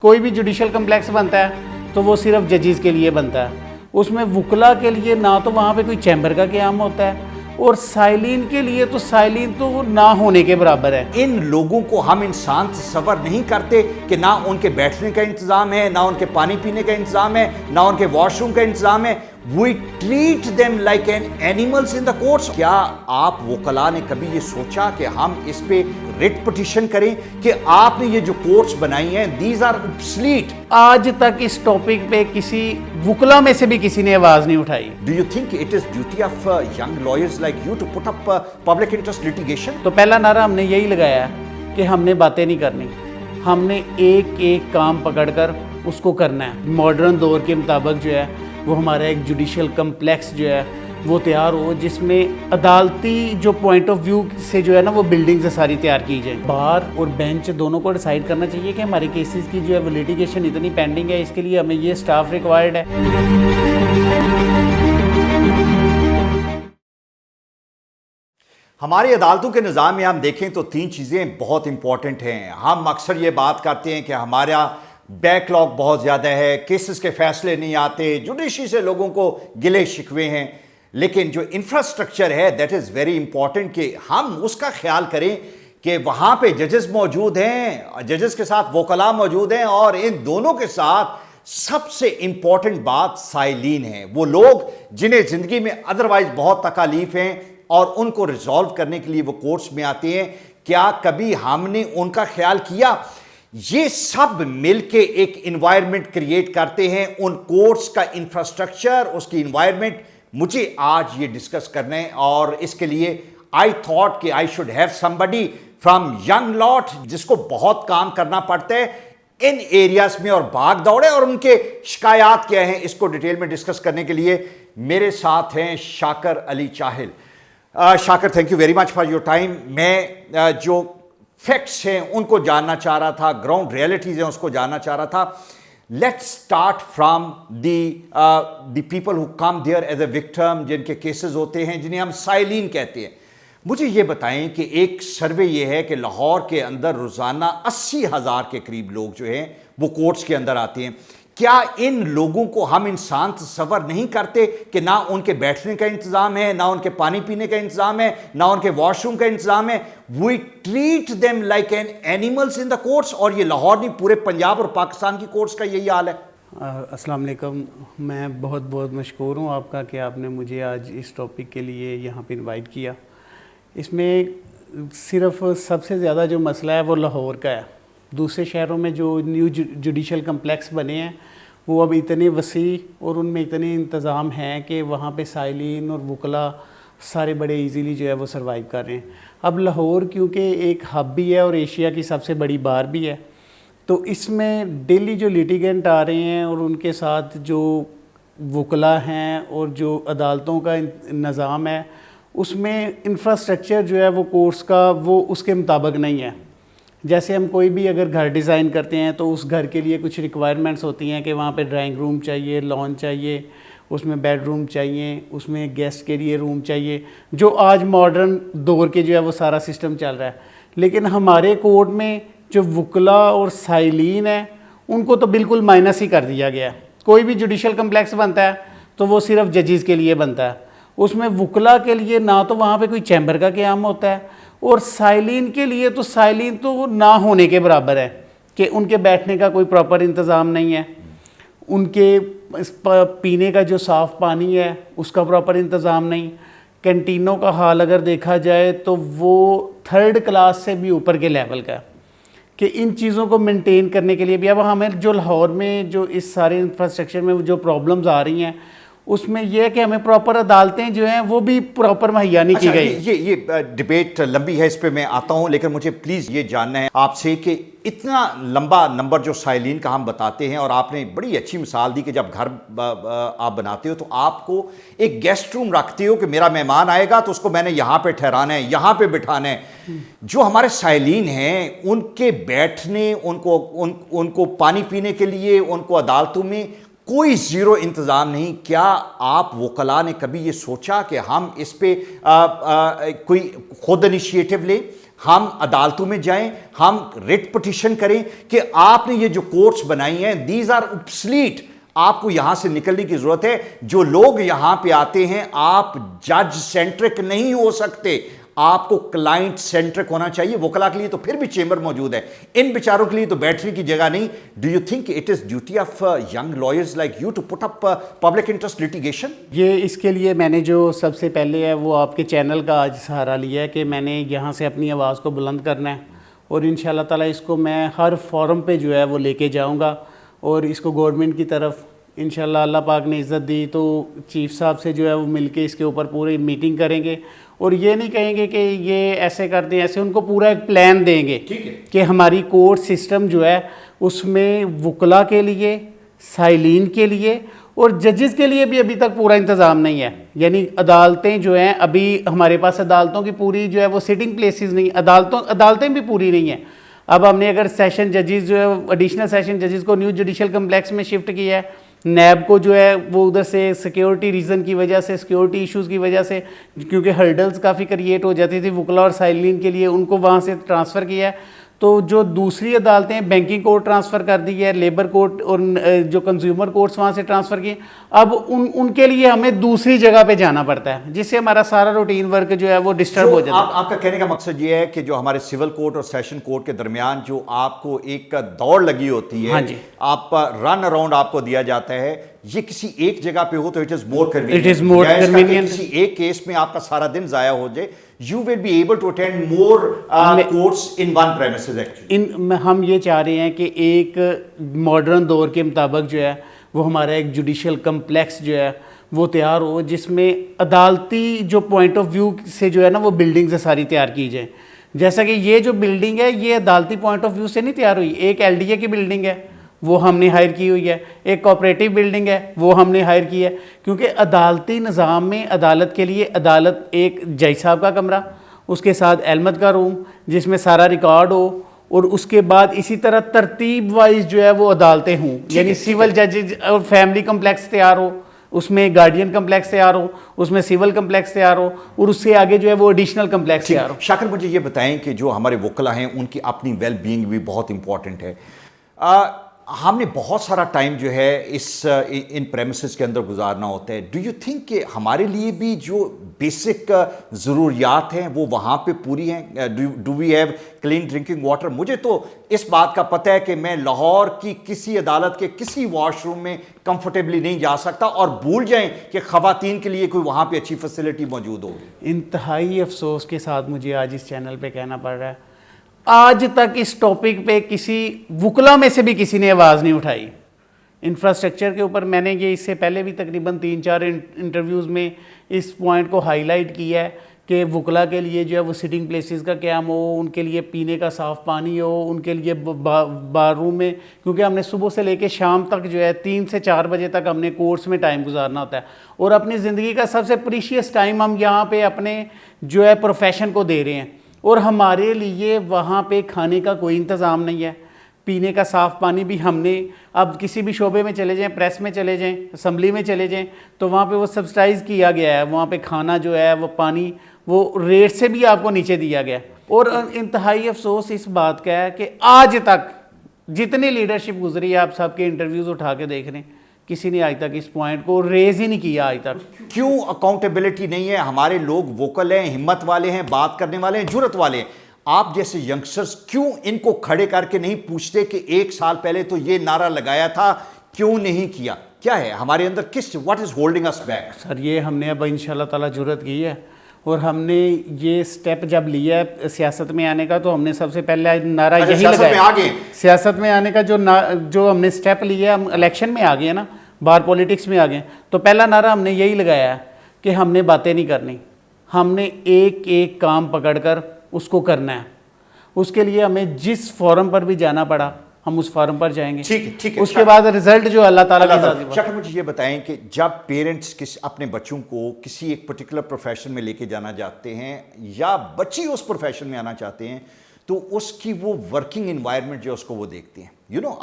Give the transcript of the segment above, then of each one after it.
कोई भी judicial complex बनता है तो वो सिर्फ जजेस के लिए बनता है। उसमें वुकला के लिए ना तो वहाँ पे कोई चैम्बर का क़याम होता है और साइलिन के लिए तो साइलिन तो वो ना होने के बराबर है। इन लोगों को हम इंसान तस्वर नहीं करते कि ना उनके बैठने का इंतज़ाम है, ना उनके पानी पीने का इंतज़ाम है, ना उनके वॉशरूम का इंतज़ाम है। We treat them like an animals in the courts। क्या आप वकला ने कभी ये सोचा कि हम इस पे रिट पिटीशन करें कि आपने ये जो कोर्ट्स बनाई हैं these are obsolete। आज तक इस टॉपिक पे किसी वुकला में से भी किसी ने आवाज नहीं उठाई। Do you think it is duty of young lawyers like you to put up public interest litigation? तो पहला नारा हमने यही लगाया है कि हमने बातें नहीं करनी, हमने एक एक काम पकड़कर उसको करना है। मॉडर्न दौर के मुताबिक जो है वो हमारा एक जुडिशल कम्प्लेक्स जो है वो तैयार हो, जिसमें अदालती जो पॉइंट ऑफ व्यू से जो है ना वो बिल्डिंग से सारी तैयार की जाए। बार और बेंच दोनों को डिसाइड करना चाहिए कि हमारे केसेस की जो है वो लिटिगेशन इतनी पेंडिंग है, इसके लिए हमें ये स्टाफ रिक्वायर्ड है। हमारी अदालतों के निज़ाम में हम देखें तो तीन चीज़ें बहुत इंपॉर्टेंट हैं। हम अक्सर ये बात करते हैं कि हमारा बैकलॉग बहुत ज़्यादा है, केसेस के फैसले नहीं आते, जुडिशरी से लोगों को गिले शिकवे हैं, लेकिन जो इंफ्रास्ट्रक्चर है दैट इज़ वेरी इंपॉर्टेंट कि हम उसका ख्याल करें कि वहाँ पे जजेस मौजूद हैं, जजेस के साथ वकला मौजूद हैं, और इन दोनों के साथ सबसे इंपॉर्टेंट बात साइलिन है। वो लोग जिन्हें ज़िंदगी में अदरवाइज बहुत तकालीफ हैं और उनको रिजॉल्व करने के लिए वो कोर्ट्स में आते हैं। क्या कभी हमने उनका ख्याल किया? ये सब मिलके एक इन्वायरमेंट क्रिएट करते हैं। उन कोर्ट्स का इंफ्रास्ट्रक्चर, उसकी इन्वायरमेंट मुझे आज ये डिस्कस करना है, और इसके लिए आई थॉट कि I should have somebody from young lot जिसको बहुत काम करना पड़ता है इन एरियाज में और भाग दौड़े, और उनके शिकायत क्या हैं इसको डिटेल में डिस्कस करने के लिए मेरे साथ हैं Shakar Ali Chahil. Shakar, thank you very much for your time. मैं जो फैक्ट्स हैं उनको जानना चाह रहा था, ग्राउंड रियलिटीज़ हैं उसको जानना चाह रहा था। Let's start from the people who come there as a victim, जिनके केसेस होते हैं जिन्हें हम साइलिन कहते हैं। मुझे ये बताएं कि एक सर्वे ये है कि लाहौर के अंदर रोज़ाना 80,000 के करीब लोग जो हैं वो कोर्ट्स के अंदर आते हैं। क्या इन लोगों को हम इंसान तस्वर नहीं करते कि ना उनके बैठने का इंतज़ाम है, ना उनके पानी पीने का इंतज़ाम है, ना उनके वॉशरूम का इंतज़ाम है? We treat them like an animals in the courts. और ये लाहौर नहीं, पूरे पंजाब और पाकिस्तान की कोर्ट्स का यही हाल है। अस्सलाम वालेकुम। मैं बहुत बहुत मशकूर हूँ आपका कि आपने मुझे आज इस टॉपिक के लिए यहाँ पे इनवाइट किया। इसमें सिर्फ सबसे ज़्यादा जो मसला है वो लाहौर का है। दूसरे शहरों में जो न्यू जुडिशल कम्प्लेक्स बने हैं वो अब इतने वसी और उनमें इतने इंतज़ाम हैं कि वहाँ पे साइलिन और वकला सारे बड़े इजीली जो है वो सर्वाइव कर रहे हैं। अब लाहौर क्योंकि एक हब भी है और एशिया की सबसे बड़ी बार भी है, तो इसमें डेली जो लिटिगेंट आ रहे हैं और उनके साथ जो वकला हैं और जो अदालतों का निज़ाम है उसमें इंफ्रास्ट्रक्चर जो है वो कोर्ट्स का वो उसके मुताबिक नहीं है। जैसे हम कोई भी अगर घर डिज़ाइन करते हैं तो उस घर के लिए कुछ रिक्वायरमेंट्स होती हैं कि वहाँ पे ड्राइंग रूम चाहिए, लॉन चाहिए, उसमें बेडरूम चाहिए, उसमें गेस्ट के लिए रूम चाहिए, जो आज मॉडर्न दौर के जो है वो सारा सिस्टम चल रहा है। लेकिन हमारे कोर्ट में जो वकला और साइलिन है उनको तो बिल्कुल माइनस ही कर दिया गया है। कोई भी जुडिशल कम्प्लेक्स बनता है तो वो सिर्फ जजेस के लिए बनता है। उसमें वकला के लिए ना तो वहाँ पे कोई चैम्बर का क़याम होता है, और साइलिन के लिए तो साइलिन तो ना होने के बराबर है कि उनके बैठने का कोई प्रॉपर इंतज़ाम नहीं है, उनके पीने का जो साफ़ पानी है उसका प्रॉपर इंतज़ाम नहीं। कैंटीनों का हाल अगर देखा जाए तो वो 3rd क्लास से भी ऊपर के लेवल का है कि इन चीज़ों को मेंटेन करने के लिए भी अब हमें जो लाहौर में जो इस सारे इंफ्रास्ट्रक्चर में जो प्रॉब्लम्स आ रही हैं उसमें यह है कि हमें प्रॉपर अदालतें जो हैं वो भी प्रॉपर मुहैया नहीं की गई। ये डिबेट लंबी है, इस पे मैं आता हूं, लेकिन मुझे प्लीज़ ये जानना है आपसे कि इतना लंबा नंबर जो साइलिन का हम बताते हैं, और आपने बड़ी अच्छी मिसाल दी कि जब घर आप बनाते हो तो आपको एक गेस्ट रूम रखते हो कि मेरा मेहमान आएगा तो उसको मैंने यहाँ पे ठहराना है, यहाँ पे बिठाना है। जो हमारे साइलिन हैं उनके बैठने, उनको पानी पीने के लिए, उनको अदालतों में कोई ज़ीरो इंतज़ाम नहीं। क्या आप वकला ने कभी ये सोचा कि हम इस पे कोई खुद इनिशिएटिव लें, हम अदालतों में जाएं, हम रिट पिटीशन करें कि आपने ये जो कोर्ट्स बनाई हैं, दीज आर ऑब्सलीट, आपको यहां से निकलने की जरूरत है। जो लोग यहां पे आते हैं, आप जज सेंट्रिक नहीं हो सकते, आपको क्लाइंट सेंट्रिक होना चाहिए। वकला के लिए तो फिर भी चेंबर मौजूद है, इन बेचारों के लिए तो बैटरी की जगह नहीं। Do you think it is duty of young lawyers like you to put up public interest litigation? ये इसके लिए मैंने जो सबसे पहले है वो आपके चैनल का आज सहारा लिया है कि मैंने यहाँ से अपनी आवाज़ को बुलंद करना है, और इंशाल्लाह ताला इसको मैं हर फोरम पे जो है वो लेके जाऊँगा, और इसको गवर्नमेंट की तरफ इंशाल्लाह अल्लाह पाक ने इज़्ज़त दी तो चीफ़ साहब से जो है वो मिलके इसके ऊपर पूरी मीटिंग करेंगे, और ये नहीं कहेंगे कि ये ऐसे कर दें ऐसे, उनको पूरा एक प्लान देंगे कि हमारी कोर्ट सिस्टम जो है उसमें वकला के लिए, साइलिन के लिए और जजेस के लिए भी अभी तक पूरा इंतज़ाम नहीं है। यानी अदालतें जो हैं, अभी हमारे पास अदालतों की पूरी जो है वो सिटिंग प्लेसेस नहीं, अदालतें भी पूरी नहीं हैं। अब हमने अगर सेशन जजेस जो है, एडिशनल सेशन जजेस को न्यू जुडिशल कम्प्लेक्स में शिफ्ट किया है, नैब को जो है वो उधर से सिक्योरिटी रीज़न की वजह से, सिक्योरिटी इश्यूज़ की वजह से, क्योंकि हर्डल्स काफ़ी क्रिएट हो जाती थी वकला और साइलिन के लिए, उनको वहाँ से ट्रांसफ़र किया है। तो जो दूसरी अदालतें, बैंकिंग कोर्ट ट्रांसफ़र कर दी है, लेबर कोर्ट और जो कंज्यूमर कोर्ट्स वहाँ से ट्रांसफ़र किए, अब उनके लिए हमें दूसरी जगह पे जाना पड़ता है, जिससे हमारा सारा रूटीन वर्क जो है वो डिस्टर्ब हो जाता है। आपका कहने का मकसद ये है कि जो हमारे सिविल कोर्ट और सेशन कोर्ट के दरमियान जो आपको एक दौड़ लगी होती है, हाँ जी, आप रन अराउंड आपको दिया जाता है, ये किसी एक जगह पे हो तो it is more convenient. It is more convenient. किसी एक केस में आपका सारा दिन जाया हो जाए, you will be able to attend more courts in one premises actually. हम ये चाह रहे हैं कि एक मॉडर्न दौर के मुताबिक जो है वो हमारा एक जुडिशल कम्प्लेक्स जो है वो तैयार हो, जिसमें अदालती जो पॉइंट ऑफ व्यू से जो है ना वो बिल्डिंग्स सारी तैयार की जाए। जैसा कि ये जो बिल्डिंग है ये अदालती पॉइंट ऑफ व्यू से नहीं तैयार हुई, एक एलडीए की बिल्डिंग है वो हमने हायर की हुई है, एक कोऑपरेटिव बिल्डिंग है वो हमने हायर की है, क्योंकि अदालती निज़ाम में अदालत के लिए अदालत एक जज साहब का कमरा, उसके साथ अहमद का रूम जिसमें सारा रिकॉर्ड हो, और उसके बाद इसी तरह तरतीब वाइज जो है वो अदालतें हों, यानी सिविल जजेज और फैमिली कम्प्लेक्स तैयार हो, उसमें गार्डियन कम्प्लेक्स तैयार हो, उसमें सिविल कम्प्लेक्स तैयार हो, और उससे आगे जो है वो एडिशनल कम्प्लेक्स तैयार हो। शाकिर, मुझे ये बताएं कि जो हमारे वकला हैं उनकी अपनी वेल बीइंग भी बहुत इंपॉर्टेंट है। हमने बहुत सारा टाइम जो है इन प्रेमिसेस के अंदर गुजारना होता है। डू यू थिंक कि हमारे लिए भी जो बेसिक ज़रूरियात हैं वो वहाँ पे पूरी हैं? Do we have clean drinking water? मुझे तो इस बात का पता है कि मैं लाहौर की किसी अदालत के किसी वॉशरूम में कंफर्टेबली नहीं जा सकता, और भूल जाएं कि ख़वातीन के लिए कोई वहाँ पे अच्छी फैसिलिटी मौजूद होगी। इंतहाई अफसोस के साथ मुझे आज इस चैनल पे कहना पड़ रहा है, आज तक इस टॉपिक पे किसी वकला में से भी किसी ने आवाज़ नहीं उठाई। इंफ्रास्ट्रक्चर के ऊपर मैंने ये इससे पहले भी तकरीबन 3-4 इंटरव्यूज़ में इस पॉइंट को हाईलाइट किया है कि वकला के लिए जो है वो सिटिंग प्लेसेस का क़याम हो, उनके लिए पीने का साफ़ पानी हो, उनके लिए बारूम में, क्योंकि हमने सुबह से लेकर शाम तक जो है 3 से 4 बजे तक हमने कोर्ट्स में टाइम गुजारना होता है, और अपनी ज़िंदगी का सबसे प्रीशियस टाइम हम यहाँ पे अपने जो है प्रोफेशन को दे रहे हैं, और हमारे लिए वहाँ पे खाने का कोई इंतज़ाम नहीं है, पीने का साफ़ पानी भी हमने, अब किसी भी शोबे में चले जाएं, प्रेस में चले जाएं, असम्बली में चले जाएं, तो वहाँ पे वो सब्सिडाइज़ किया गया है, वहाँ पे खाना जो है वो पानी वो रेट से भी आपको नीचे दिया गया। और इंतहाई अफसोस इस बात का है कि आज तक जितनी लीडरशिप गुजरी है, आप सबके इंटरव्यूज़ उठा के देख रहे हैं, किसी ने आज तक इस पॉइंट को रेज ही नहीं किया आज तक। क्यों अकाउंटेबिलिटी नहीं है? हमारे लोग वोकल हैं, हिम्मत वाले हैं, बात करने वाले हैं, जुर्रत वाले हैं। आप जैसे यंगस्टर्स क्यों इनको खड़े करके नहीं पूछते कि 1 साल पहले तो ये नारा लगाया था, क्यों नहीं किया? क्या है हमारे अंदर, किस what is holding us back? Sir, ये हमने अब इंशाल्लाह ताला जुर्रत की है, और हमने ये स्टेप जब लिया है सियासत में आने का, तो हमने सबसे पहले नारा यही लगाया। सियासत में आने का जो हमने स्टेप लिया, हम इलेक्शन में आ गए ना, बाहर पॉलिटिक्स में आ गए, तो पहला नारा हमने यही लगाया है कि हमने बातें नहीं करनी, हमने एक एक काम पकड़कर उसको करना है। उसके लिए हमें जिस फॉरम पर भी जाना पड़ा हम उस फॉरम पर जाएंगे। ठीक है। उसके बाद रिजल्ट जो अल्लाह ताला की जाती है। शाकिर, मुझे ये बताएं कि जब पेरेंट्स अपने बच्चों को किसी एक पर्टिकुलर प्रोफेशन में लेके जाना चाहते हैं, या बच्ची उस प्रोफेशन में आना चाहते हैं, तो उसकी वो वर्किंग इन्वायरमेंट जो उसको वो देखते हैं।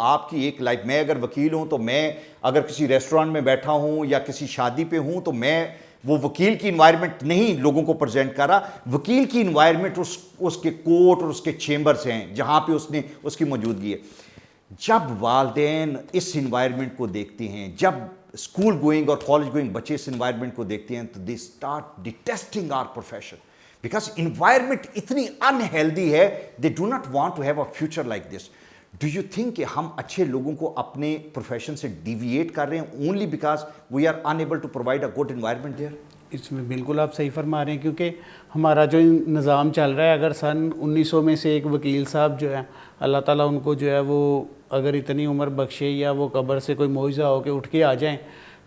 आपकी एक लाइफ, मैं अगर वकील हूँ तो मैं अगर किसी रेस्टोरेंट में बैठा हूँ या किसी शादी पे हूँ तो मैं वो वकील की इन्वायरमेंट नहीं लोगों को प्रेजेंट कर रहा, वकील की इन्वायरमेंट उसके कोर्ट और उसके चेंबर्स हैं जहां पे उसने उसकी मौजूदगी है। जब वालिदैन इस इन्वायरमेंट को देखते हैं, जब स्कूल गोइंग और कॉलेज गोइंग बच्चे इस इन्वायरमेंट को देखते हैं, तो they start detesting our profession, because environment इतनी अनहेल्दी है, they do not want to have a future like this. Do you think कि हम अच्छे लोगों को अपने प्रोफेशन से डिविएट कर रहे हैं only because we are unable to provide a good environment there? इसमें बिल्कुल आप सही फरमा रहे हैं, क्योंकि हमारा जो निज़ाम चल रहा है, अगर सन 1900 में से एक वकील साहब जो है, अल्लाह ताला उनको जो है वो अगर इतनी उम्र बख्शे या वो कब्र से कोई मुआवजा हो के उठ के आ जाएं,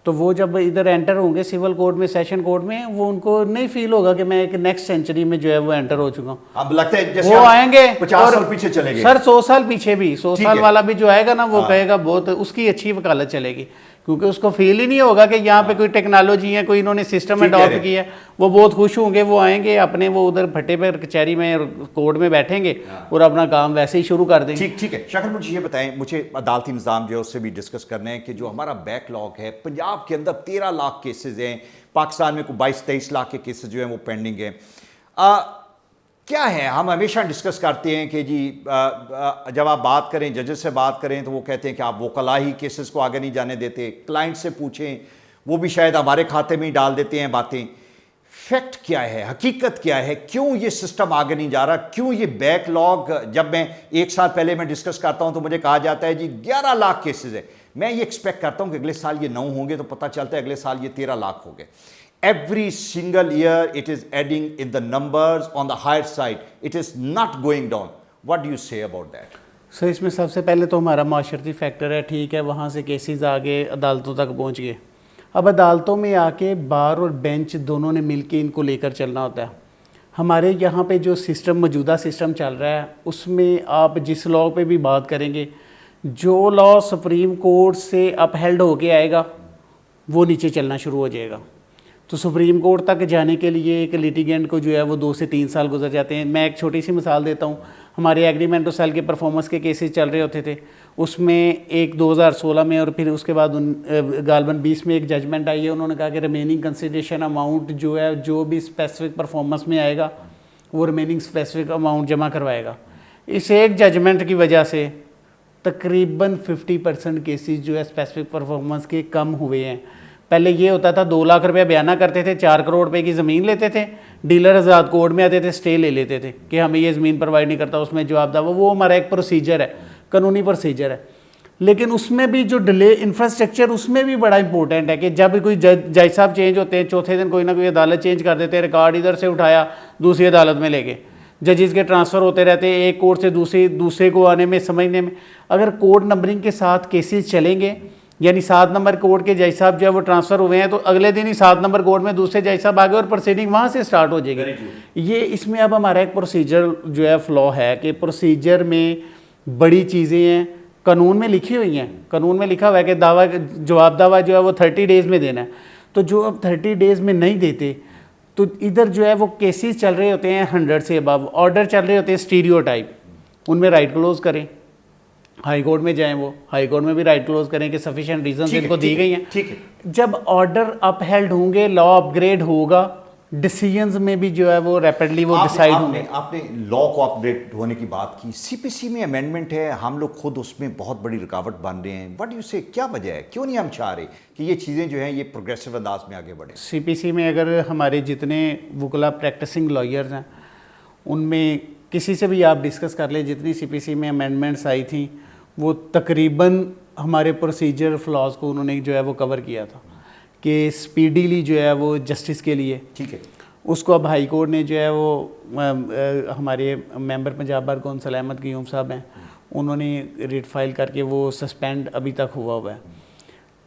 तो वो जब इधर एंटर होंगे सिविल कोर्ट में, सेशन कोर्ट में, वो उनको नहीं फील होगा कि मैं एक नेक्स्ट सेंचुरी में जो है वो एंटर हो चुका हूँ। अब लगता है जैसे वो आएंगे 50 साल पीछे चले गए। सर 100 साल पीछे भी, 100 साल वाला भी जो आएगा ना, वो हाँ। कहेगा बहुत उसकी अच्छी वकालत चलेगी, क्योंकि उसको फील ही नहीं होगा कि यहाँ पे कोई टेक्नोलॉजी है, कोई इन्होंने सिस्टम अडॉप्ट किया है। वो बहुत खुश होंगे, वो आएंगे अपने, वो उधर फटे पे कचहरी में कोर्ट में बैठेंगे और अपना काम वैसे ही शुरू कर देंगे। ठीक है शाकिर, मुझे ये बताएं, मुझे अदालती निज़ाम जो है उससे भी डिस्कस करना है कि जो हमारा बैकलॉग है, पंजाब के अंदर 13 लाख केसेज हैं, पाकिस्तान में कोई 22-23 लाख के केसेज जो हैं वो पेंडिंग हैं। क्या है, हम हमेशा डिस्कस करते हैं कि जी जब आप बात करें, जजेस से बात करें, तो वो कहते हैं कि आप वकला ही केसेस को आगे नहीं जाने देते, क्लाइंट से पूछें वो भी शायद हमारे खाते में ही डाल देते हैं बातें। फैक्ट क्या है, हकीकत क्या है, क्यों ये सिस्टम आगे नहीं जा रहा, क्यों ये बैकलॉग? जब मैं 1 साल पहले मैं डिस्कस करता हूं तो मुझे कहा जाता है जी 11 लाख केसेस है, मैं ये एक्सपेक्ट करता हूं कि अगले साल ये 9 होंगे, तो पता चलता है अगले साल ये 13 लाख हो गए। Every single year it is adding in the numbers on the higher side, it is not going down. What do you say about that? Sir इसमें सबसे पहले तो हमारा माशरती फैक्टर है, ठीक है, वहाँ से केसेस आगे अदालतों तक पहुँच गए। अब अदालतों में आके बार और बेंच दोनों ने मिलके इनको लेकर चलना होता है। हमारे यहाँ पे जो सिस्टम, मौजूदा सिस्टम चल रहा है, उसमें आप जिस लॉ पे भी बात करेंगे, जो लॉ सुप्रीम कोर्ट से अपहेल्ड होके आएगा वो नीचे चलना शुरू हो जाएगा। तो सुप्रीम कोर्ट तक जाने के लिए एक लिटिगेंट को जो है वो 2 से 3 साल गुजर जाते हैं। मैं एक छोटी सी मिसाल देता हूँ, हमारे एग्रीमेंटल सेल के परफॉर्मेंस के केसेस चल रहे होते थे, उसमें एक 2016 में और फिर उसके बाद गालबन 20 में एक जजमेंट आई है, उन्होंने कहा कि रिमेनिंग कंसिडरेशन अमाउंट जो है, जो भी स्पेसिफिक परफॉर्मेंस में आएगा वो रिमेनिंग स्पेसिफिक अमाउंट जमा करवाएगा। इस एक जजमेंट की वजह से तकरीबन 50% केसेस जो है स्पेसिफिक परफॉर्मेंस के कम हुए हैं। पहले ये होता था 2 लाख रुपया बयाना करते थे, 4 करोड़ रुपए की ज़मीन लेते थे, डीलर आज़ाद कोर्ट में आते थे, स्टे ले लेते थे कि हमें ये ज़मीन प्रोवाइड नहीं करता, उसमें जवाब दावा, वो हमारा एक प्रोसीजर है, कानूनी प्रोसीजर है। लेकिन उसमें भी जो डिले इंफ्रास्ट्रक्चर, उसमें भी बड़ा इंपॉर्टेंट है कि जब कोई जज साहब चेंज होते हैं, चौथे दिन कोई ना कोई अदालत चेंज कर देते हैं, रिकॉर्ड इधर से उठाया दूसरी अदालत में लेके, जजेस के ट्रांसफ़र होते रहते हैं एक कोर्ट से दूसरे को आने में, समझने में। अगर कोड नंबरिंग के साथ केसेस चलेंगे, यानी 7 नंबर कोर्ट के जज साहब जो है वो ट्रांसफ़र हुए हैं, तो अगले दिन ही 7 नंबर कोर्ट में दूसरे जज साहब आ गए और प्रोसीडिंग वहाँ से स्टार्ट हो जाएगी। ये इसमें अब हमारा एक प्रोसीजर जो है फ्लॉ है कि प्रोसीजर में बड़ी चीज़ें हैं, कानून में लिखी हुई हैं, कानून में लिखा हुआ है कि जवाब दावा जो है वो 30 डेज़ में देना है। तो जो अब 30 डेज़ में नहीं देते, तो इधर जो है वो केसेस चल रहे होते हैं 100 से अबव, ऑर्डर चल रहे होते हैं स्टीरियोटाइप, उनमें राइट क्लोज करें, हाई कोर्ट में जाएं, वो हाई कोर्ट में भी राइट क्लोज करें कि सफिशिएंट रीजंस इनको दी गई हैं। ठीक है, जब ऑर्डर अपहेल्ड होंगे, लॉ अपग्रेड होगा, डिसीजंस में भी जो है वो रैपिडली वो डिसाइड होंगे। आपने लॉ को अपग्रेड होने की बात की, सीपीसी में अमेंडमेंट है, हम लोग खुद उसमें बहुत बड़ी रुकावट बन रहे हैं। व्हाट यू से, क्या वजह है, क्यों नहीं हम चाह रहे कि ये चीज़ें जो हैं ये प्रोग्रेसिव अंदाज में आगे बढ़े? सीपीसी में अगर हमारे जितने वकला प्रैक्टिसिंग लॉयर्स हैं, उनमें किसी से भी आप डिस्कस कर ले, जितनी सीपीसी में अमेंडमेंट्स आई थी वो तकरीबन हमारे प्रोसीजर फ्लॉज को उन्होंने जो है वो कवर किया था कि स्पीडीली जो है वो जस्टिस के लिए, ठीक है, उसको अब हाई कोर्ट ने जो है वो हमारे member Punjab bar council Ahmed Qayyum sahab हैं, उन्होंने रिट फाइल करके वो सस्पेंड अभी तक हुआ है।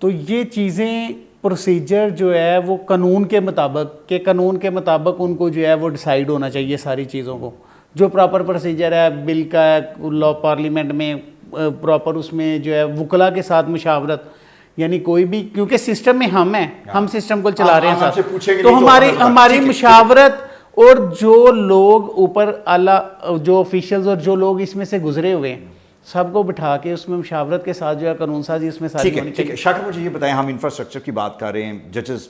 तो ये चीज़ें प्रोसीजर जो है वो कानून के मुताबिक उनको जो है वो डिसाइड होना चाहिए सारी चीज़ों को। जो प्रॉपर प्रोसीजर है बिल का, लॉ पार्लियामेंट में प्रॉपर उसमें जो है वकला के साथ मुशावरत, यानी कोई भी, क्योंकि सिस्टम में हम हैं, हम सिस्टम को चला रहे हैं साथ, तो हमारी मुशावरत और जो लोग ऊपर आला जो ऑफिशियल्स और जो लोग इसमें से गुजरे हुए हैं सबको बिठा के उसमें मुशावरत के साथ जो है कानून साजी उसमें सारी ठीक होनी है, ठीक है। चाहिए। शाकिर मुझे ये बताएं, हम इंफ्रास्ट्रक्चर की बात कर रहे हैं, जजेस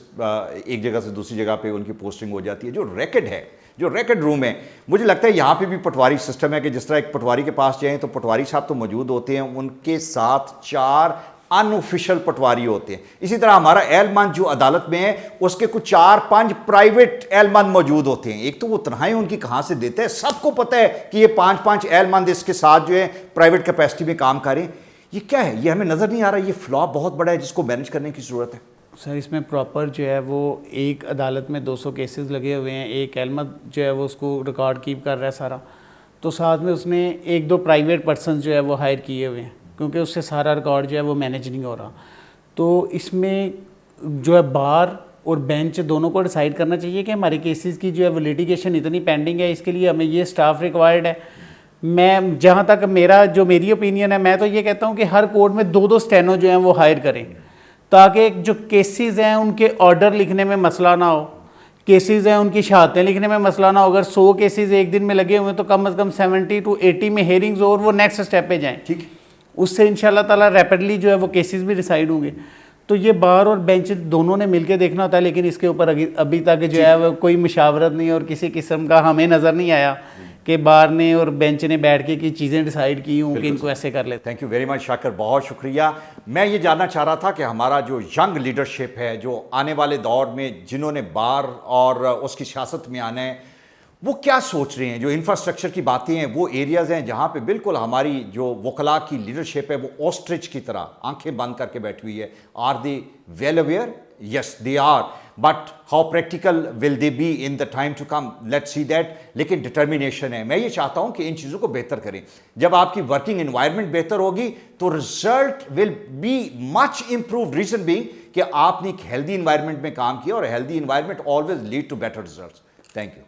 एक जगह से दूसरी जगह पे उनकी पोस्टिंग हो जाती है, जो रैकेट है, जो रैकेट रूम है, मुझे लगता है यहाँ पे भी पटवारी सिस्टम है कि जिस तरह एक पटवारी के पास जाएं तो पटवारी साहब तो मौजूद होते हैं, उनके साथ 4 अनऑफिशियल पटवारी होते हैं। इसी तरह हमारा एहलमंद जो अदालत में है उसके कुछ 4-5 प्राइवेट एहलमंद मौजूद होते हैं। एक तो वो तनख्वाहें उनकी कहाँ से देते हैं, सबको पता है कि ये 5-5 एहलमंद इसके साथ जो है प्राइवेट कैपेसिटी में काम करें। ये क्या है, ये हमें नज़र नहीं आ रहा, ये फ्लॉ बहुत बड़ा है जिसको मैनेज करने की ज़रूरत है। सर इसमें प्रॉपर जो है वो एक अदालत में 200 केसेस लगे हुए हैं, एक एहलमद जो है वो उसको रिकॉर्ड कीप कर रहा है सारा, तो साथ में उसने 1-2 प्राइवेट पर्सन जो है वो हायर किए हुए हैं, क्योंकि उससे सारा रिकॉर्ड जो है वो मैनेज नहीं हो रहा। तो इसमें जो है बार और बेंच दोनों को डिसाइड करना चाहिए कि हमारे केसेस की जो है वो लिटिगेशन इतनी पेंडिंग है, इसके लिए हमें ये स्टाफ रिक्वायर्ड है। मैं जहाँ तक मेरी ओपिनियन है, मैं तो ये कहता हूँ कि हर कोर्ट में 2-2 स्टेनो जो हैं वो हायर करें, ताकि जो केसेस हैं उनके ऑर्डर लिखने में मसला ना हो, केसेस हैं उनकी शहादतें लिखने में मसला ना हो। अगर 100 केसेस एक दिन में लगे हुए हैं तो कम से कम 70 to 80 में हेयरिंग्स और वो नेक्स्ट स्टेप पे जाएं। ठीक, उससे इंशाल्लाह ताला रैपिडली जो है वो केसेस भी डिसाइड होंगे। तो ये बार और बेंच दोनों ने मिलकर देखना होता है, लेकिन इसके ऊपर अभी तक जो है वो कोई मुशावरत नहीं और किसी किस्म का हमें नज़र नहीं आया कि बार ने और बेंच ने बैठ के की चीज़ें डिसाइड की हूँ कि इनको ऐसे कर लेते। Thank you very much Shakir, बहुत शुक्रिया। मैं ये जानना चाह रहा था कि हमारा जो यंग लीडरशिप है, जो आने वाले दौर में जिन्होंने बार और उसकी सियासत में आना है, वो क्या सोच रहे हैं। जो इंफ्रास्ट्रक्चर की बातें हैं वो एरियाज़ हैं जहाँ पे बिल्कुल हमारी जो वकला की लीडरशिप है वो ऑस्ट्रिच की तरह आंखें बंद करके बैठी हुई है। Are they well aware? Yes they are, but how practical will they be in the time to come, let's see that. लेकिन डिटर्मिनेशन है। मैं ये चाहता हूँ कि इन चीज़ों को बेहतर करें। जब आपकी वर्किंग इन्वायरमेंट बेहतर होगी तो result will be much improved. Reason being कि आपने एक हेल्दी इन्वायरमेंट में काम किया और healthy environment always lead to better results. Thank you.